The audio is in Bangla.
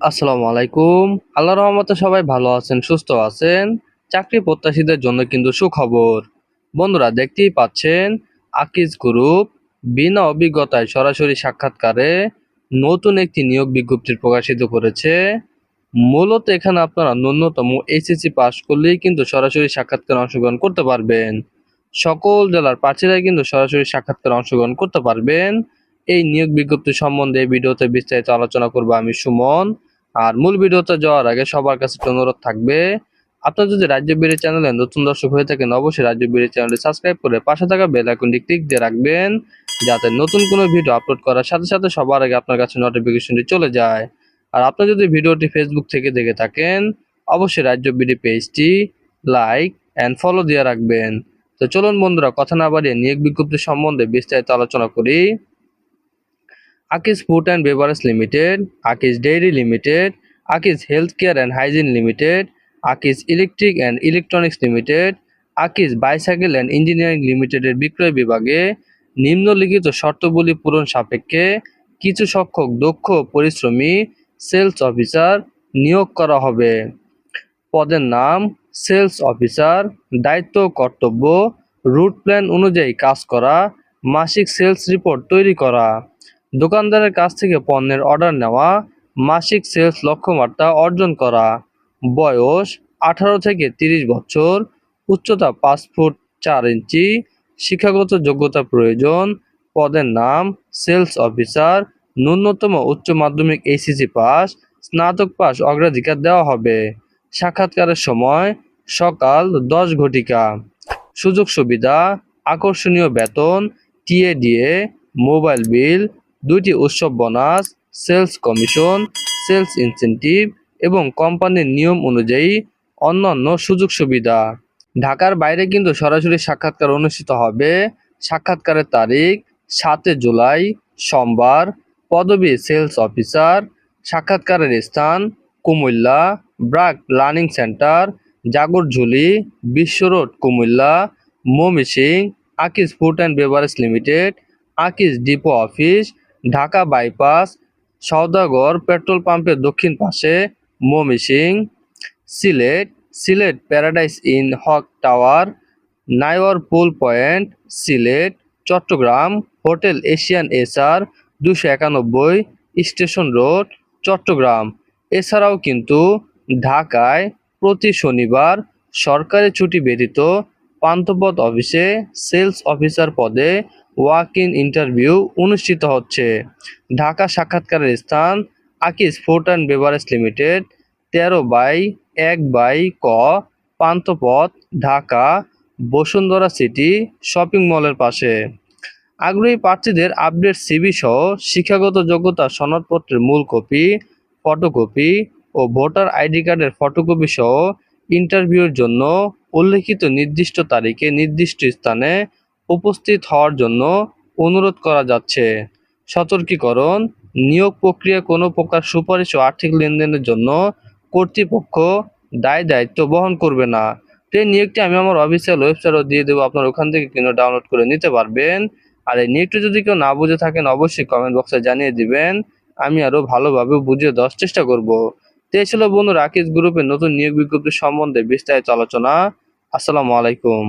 আসসালামু আলাইকুম। আল্লাহর রহমতে সবাই ভালো আছেন, সুস্থ আছেন। চাকরি প্রত্যাশীদের জন্য কিন্তু সুখবর। বন্ধুরা, দেখতেই পাচ্ছেন আকিজ গ্রুপ বিনা অভিজ্ঞতায় সরাসরি সাক্ষাৎকারে নতুন একটি নিয়োগ বিজ্ঞপ্তি প্রকাশিত করেছে। মূলত এখানে আপনারা ন্যূনতম এইচএসসি পাস করলেই কিন্তু সরাসরি সাক্ষাৎকারে অংশগ্রহণ করতে পারবেন। সকল জেলার প্রার্থীরাই কিন্তু সরাসরি সাক্ষাৎকারে অংশগ্রহণ করতে পারবেন। এই নিয়োগ বিজ্ঞপ্তি সম্বন্ধে এই ভিডিওতে বিস্তারিত আলোচনা করব আমি সুমন। আর মূল ভিডিওতে যাওয়ার আগে সবার কাছে একটা অনুরোধ থাকবে, আপনারা যদি রাজ্য বিডি চ্যানেলে নতুন দর্শক হয়ে থাকেন অবশ্যই রাজ্য বিডি চ্যানেলটি সাবস্ক্রাইব করে পাশে থাকা বেল আইকনটি ক্লিক দিয়ে রাখবেন, যাতে নতুন কোনো ভিডিও আপলোড করার সাথে সাথে সবার আগে আপনার কাছে নোটিফিকেশনটি চলে যায়। আর আপনি যদি ভিডিওটি ফেসবুক থেকে দেখে থাকেন অবশ্যই রাজ্য বিডি পেজটি লাইক অ্যান্ড ফলো দিয়ে রাখবেন। তো চলুন বন্ধুরা, কথা না বাড়িয়ে নিয়োগ বিজ্ঞপ্তি সম্বন্ধে বিস্তারিত আলোচনা করি। Akij food and beverage limited, Akij dairy limited, Akij health care and hygiene limited, Akij electric and electronics limited, Akij bicycle and engineering লিমিটেডের বিক্রয় বিভাগে নিম্নলিখিত শর্তাবলী পূরণ সাপেক্ষে কিছু সংখ্যক দক্ষ পরিশ্রমী সেলস অফিসার নিয়োগ করা হবে। পদের নাম সেলস অফিসার। দায়িত্ব কর্তব্য রুট প্ল্যান অনুযায়ী কাজ করা, মাসিক সেলস রিপোর্ট তৈরি করা, দোকানদারের কাছ থেকে পণ্যের অর্ডার নেওয়া, মাসিক সেলস লক্ষ্যমাত্রা অর্জন করা। বয়স 18 থেকে 30 বছর, উচ্চতা 5 ফুট 4 ইঞ্চি, শিক্ষাগত যোগ্যতা প্রয়োজন। পদের নাম সেলস অফিসার। ন্যূনতম উচ্চ মাধ্যমিক এইচএসসি পাস, স্নাতক পাস অগ্রাধিকার দেওয়া হবে। সাক্ষাৎকারের সময় সকাল 10 ঘটিকা। সুযোগ সুবিধা: আকর্ষণীয় বেতন, টিএডিএ, মোবাইল বিল, 2টি উৎসব bonus, sales commission, sales incentive এবং কোম্পানির নিয়ম অনুযায়ী অন্যান্য সুযোগ সুবিধা। ঢাকার বাইরে কিন্তু সরাসরি সাক্ষাৎকার অনুষ্ঠিত হবে। সাক্ষাৎকারের তারিখ 7 জুলাই সোমবার। পদবি সেলস অফিসার। সাক্ষাৎকারের স্থান Cumilla, BRAC learning centre, Jagorjhuli, Bishwa road, Cumilla. Mymensingh, Akij food and beverage limited, Akij depot office, Dhaka bypass, Sawdagar petrol পাম্পের দক্ষিণ পাশে, ময়মনসিংহ। Sylhet, Sylhet paradise inn Haque tower, Naiorpul point, Sylhet. Chattogram, hotel Asian SR 291, station road, Chattogram. এছাড়াও কিন্তু ঢাকায় প্রতি শনিবার সরকারি ছুটি ব্যতীত পান্থপথ অফিসে সেলস অফিসার পদে ওয়াক ইন ইন্টারভিউ অনুষ্ঠিত হচ্ছে। ঢাকা সাক্ষাৎকারের স্থান Akij food and beverage limited, 13/1/ক, পান্থপথ, ঢাকা, বসুন্ধরা সিটি শপিং মলের পাশে। আগ্রহী প্রার্থীদের আপডেট সিভি সহ শিক্ষাগত যোগ্যতা সনদপত্রের মূল কপি, ফটোকপি ও ভোটার আইডি কার্ডের ফটোকপি সহ ইন্টারভিউর জন্য উল্লেখিত নির্দিষ্ট তারিখে নির্দিষ্ট স্থানে উপস্থিত হওয়ার জন্য অনুরোধ করা যাচ্ছে। সতর্কীকরণ: নিয়োগ প্রক্রিয়ায় কোনো প্রকার সুপারিশ ও আর্থিক লেনদেনের জন্য কর্তৃপক্ষ দায়িত্ব বহন করবে না। তো এই নিয়োগটি আমি আমার অফিসিয়াল ওয়েবসাইটও দিয়ে দেবো, আপনারা ওখান থেকে কিন্তু ডাউনলোড করে নিতে পারবেন। আর এই নিয়োগটি যদি কেউ না বুঝে থাকেন অবশ্যই কমেন্ট বক্সে জানিয়ে দিবেন, আমি আরও ভালোভাবে বুঝিয়ে দেওয়ার চেষ্টা করব। তো এই ছিল বন্ধুরা আকিজ গ্রুপের নতুন নিয়োগ বিজ্ঞপ্তি সম্বন্ধে বিস্তারিত আলোচনা। আসসালামু আলাইকুম।